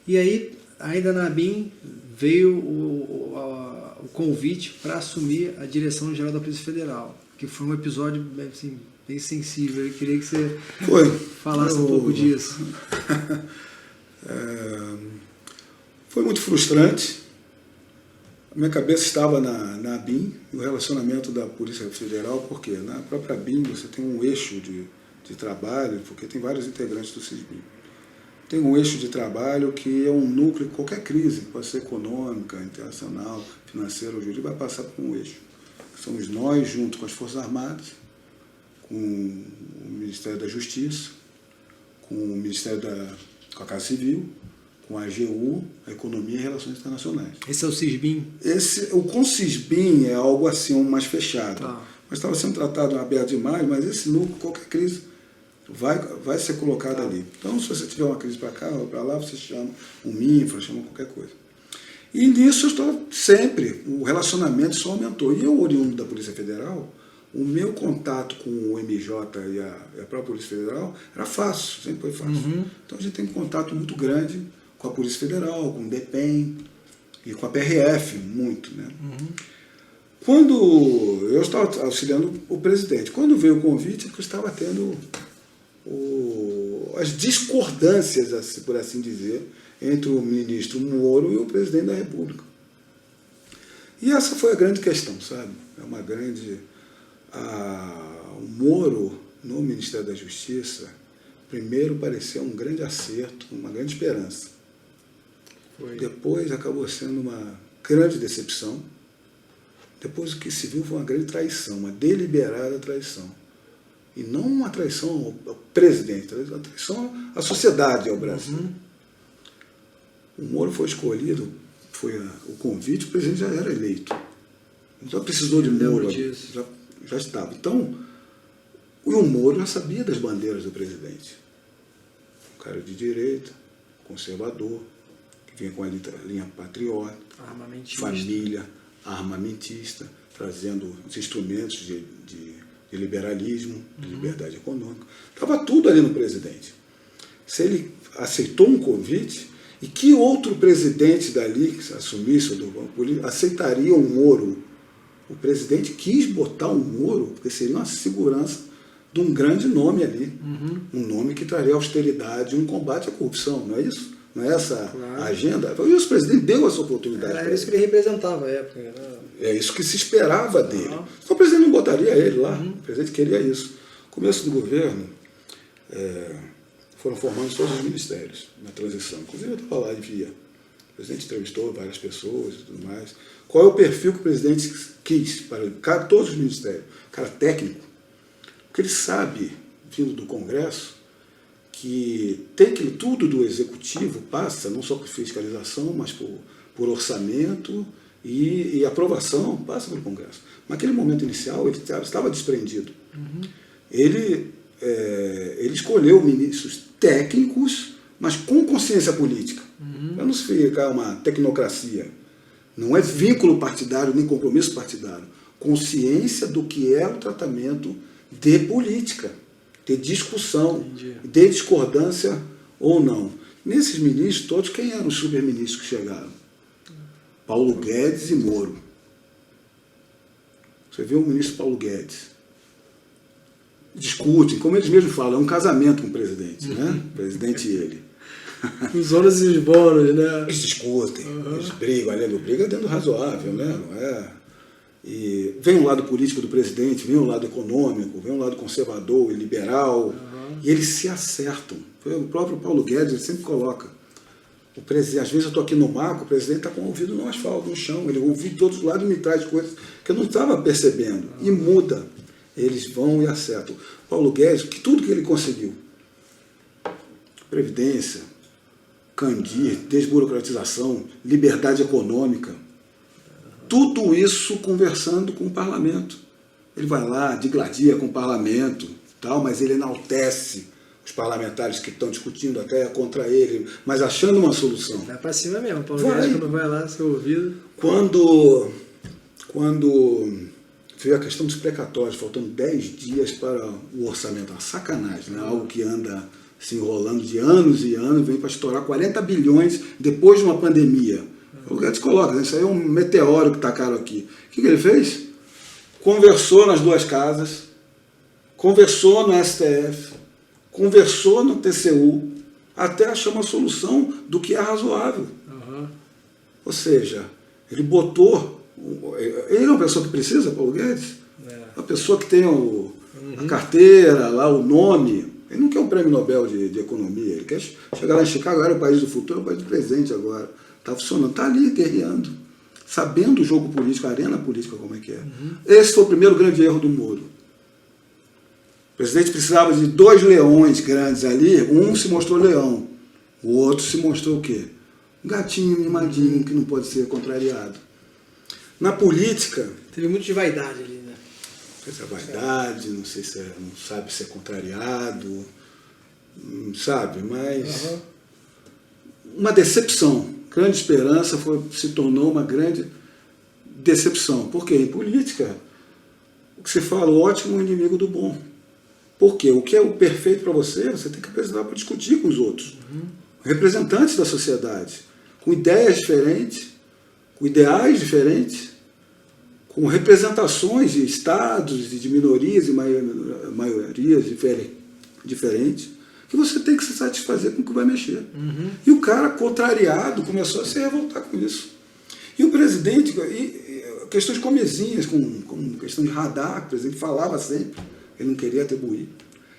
E aí, ainda na ABIN, veio o convite para assumir a direção geral da Polícia Federal, que foi um episódio assim, bem sensível. Eu queria que você falasse um pouco disso. Foi muito frustrante. A minha cabeça estava na ABIN, no relacionamento da Polícia Federal, porque na própria ABIN você tem um eixo de trabalho, porque tem vários integrantes do CISBIM. Tem um eixo de trabalho que é um núcleo, qualquer crise, pode ser econômica, internacional, financeira ou jurídica, vai passar por um eixo. Somos nós, junto com as Forças Armadas, com o Ministério da Justiça, com o Ministério com a Casa Civil, com a AGU, a Economia e Relações Internacionais. Esse é o CISBIM? Com o CISBIM é algo assim, mais fechado. Tá. Mas estava sendo tratado aberto demais, mas esse núcleo, qualquer crise, vai ser colocado ali. Então, se você tiver uma crise para cá ou para lá, você chama um MINFRA, chama qualquer coisa. E nisso eu estou sempre, o relacionamento só aumentou. E eu, oriundo da Polícia Federal, o meu contato com o MJ e a própria Polícia Federal era fácil, sempre foi fácil. Uhum. Então a gente tem um contato muito grande com a Polícia Federal, com o DEPEN e com a PRF, muito, né? Uhum. Quando eu estava auxiliando o presidente, quando veio o convite, eu estava tendo as discordâncias, por assim dizer, entre o ministro Moro e o presidente da República. E essa foi a grande questão, sabe? É uma grande... o Moro, no Ministério da Justiça, primeiro pareceu um grande acerto, uma grande esperança. Depois acabou sendo uma grande decepção. Depois o que se viu foi uma grande traição, uma deliberada traição. E não uma traição ao presidente, uma traição à sociedade, ao Brasil. Uhum. O Moro foi escolhido, foi o convite, o presidente já era eleito. Não só precisou de Moro, já estava. Então, o Moro já sabia das bandeiras do presidente. Um cara de direita, conservador, que vinha com a linha patriota, família, armamentista, trazendo os instrumentos de liberalismo, de liberdade econômica. Estava tudo ali no presidente. Se ele aceitou um convite, e que outro presidente dali que assumisse aceitaria um Moro? O presidente quis botar um Moro, porque seria uma segurança de um grande nome ali. Uhum. Um nome que traria austeridade, um combate à corrupção, não é isso? Não é essa a agenda? E o presidente deu essa oportunidade. Era isso que ele representava à época. É isso que se esperava dele. Então o presidente não botaria ele lá. Uhum. O presidente queria isso. No começo do governo, foram formando todos os ministérios na transição. Inclusive eu estava lá e via. O presidente entrevistou várias pessoas e tudo mais. Qual é o perfil que o presidente quis para todos os ministérios? Cara técnico. Porque ele sabe, vindo do Congresso, que tudo do Executivo passa, não só por fiscalização, mas por orçamento e aprovação, passa pelo Congresso. Naquele momento inicial, ele estava desprendido. Uhum. Ele escolheu ministros técnicos, mas com consciência política. Uhum. Para não se ficar uma tecnocracia. Não é vínculo partidário, nem compromisso partidário. Consciência do que é o tratamento de política, de discussão, de discordância ou não. Nesses ministros todos, quem eram os superministros que chegaram? Paulo Guedes e Moro. Você vê o ministro Paulo Guedes. Discutem, como eles mesmos falam, é um casamento com o presidente, né? O presidente e ele. Os ônus e os bônus, né? Eles discutem, eles brigam, aliás, briga dentro do razoável, né? Não é? E vem um lado político do presidente, vem um lado econômico, vem um lado conservador e liberal, e eles se acertam. O próprio Paulo Guedes ele sempre coloca. Às vezes eu estou aqui no marco, o presidente está com o ouvido no asfalto, no chão, ele ouve de todos os lados e me traz coisas que eu não estava percebendo, e muda. Eles vão e acertam. Paulo Guedes, tudo que ele conseguiu, Previdência, Candir, desburocratização, liberdade econômica, tudo isso conversando com o parlamento. Ele vai lá, digladia com o parlamento, tal, mas ele enaltece os parlamentares que estão discutindo até contra ele, mas achando uma solução. Vai para cima mesmo, Paulo Guedes, quando vai lá, seu ouvido. Quando veio a questão dos precatórios, faltando 10 dias para o orçamento, uma sacanagem, né? Algo que anda se enrolando de anos e anos, vem para estourar 40 bilhões depois de uma pandemia. O Guedes coloca, isso aí é um meteoro que tacaram aqui. O que ele fez? Conversou nas duas casas, conversou no STF, conversou no TCU, até achar uma solução do que é razoável. Uhum. Ou seja, ele botou... Ele é uma pessoa que precisa, Paulo Guedes? Uma pessoa que tem a carteira, lá, o nome. Ele não quer um prêmio Nobel de economia. Ele quer chegar lá em Chicago, era o país do futuro, é o país do presente agora. Está funcionando, está ali guerreando, sabendo o jogo político, a arena política como é que é. Esse foi o primeiro grande erro do Moro. O presidente precisava de 2 leões grandes ali, um se mostrou leão, o outro se mostrou o quê? Um gatinho mimadinho que não pode ser contrariado. Na política... Teve muito de vaidade ali, né? Essa vaidade, não sei se não sabe ser contrariado, não sabe, mas... Uma decepção. Grande esperança se tornou uma grande decepção. Por quê? Em política, o que se fala, o ótimo é o inimigo do bom. Por quê? O que é o perfeito para você, você tem que apresentar para discutir com os outros. Representantes da sociedade, com ideias diferentes, com ideais diferentes, com representações de estados, de minorias e maiorias diferentes, que você tem que se satisfazer com o que vai mexer. E o cara, contrariado, começou a se revoltar com isso. E o presidente, questões comezinhas, com questão de radar, que o presidente falava sempre, ele não queria atribuir.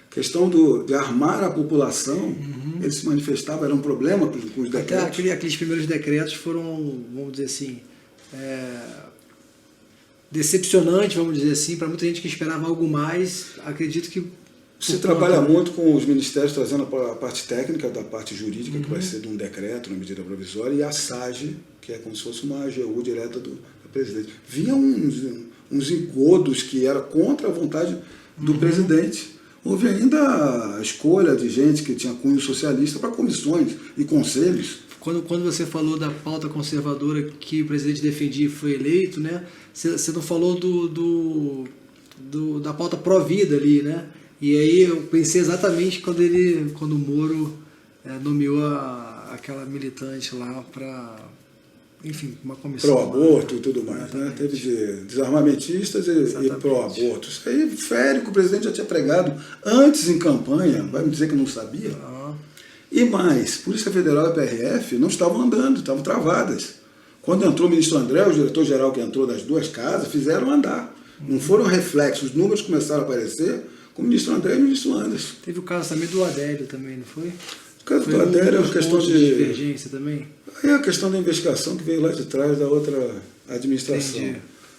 Questão de armar a população, ele se manifestava, era um problema com os decretos. Aqueles primeiros decretos foram, vamos dizer assim, decepcionantes, vamos dizer assim, para muita gente que esperava algo mais. Acredito que... Se trabalha muito com os ministérios trazendo a parte técnica da parte jurídica, que vai ser de um decreto, uma medida provisória, e a SAGE, que é como se fosse uma AGU direta do presidente. Vinha uns engodos que era contra a vontade do presidente. Houve ainda a escolha de gente que tinha cunho socialista para comissões e conselhos. Quando você falou da pauta conservadora que o presidente defendia e foi eleito, né? Você não falou da pauta pró-vida ali, né? E aí eu pensei exatamente quando o Moro nomeou aquela militante lá para, enfim, uma comissão. Pró-aborto e tudo mais, né? Teve de desarmamentistas e pró-aborto. Isso aí fere que o presidente já tinha pregado antes em campanha, vai me dizer que não sabia. E mais, Polícia Federal e PRF não estavam andando, estavam travadas. Quando entrou o ministro André, o diretor-geral que entrou das duas casas, fizeram andar. Não foram reflexos, os números começaram a aparecer com o ministro André e o ministro Anderson. Teve o caso também do Adélio também, não foi? O caso do Adélio é uma questão de divergência também? É a questão da investigação que veio lá de trás da outra administração. Entendi.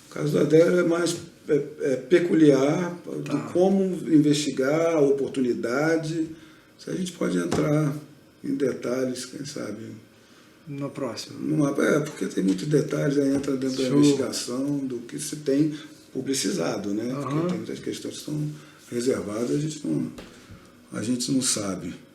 O caso do Adélio é mais peculiar de como investigar a oportunidade. Se a gente pode entrar em detalhes, quem sabe... No próximo. Porque tem muitos detalhes, aí entra dentro da investigação do que se tem publicizado, né? Porque tem muitas questões que estão reservadas, a gente não sabe.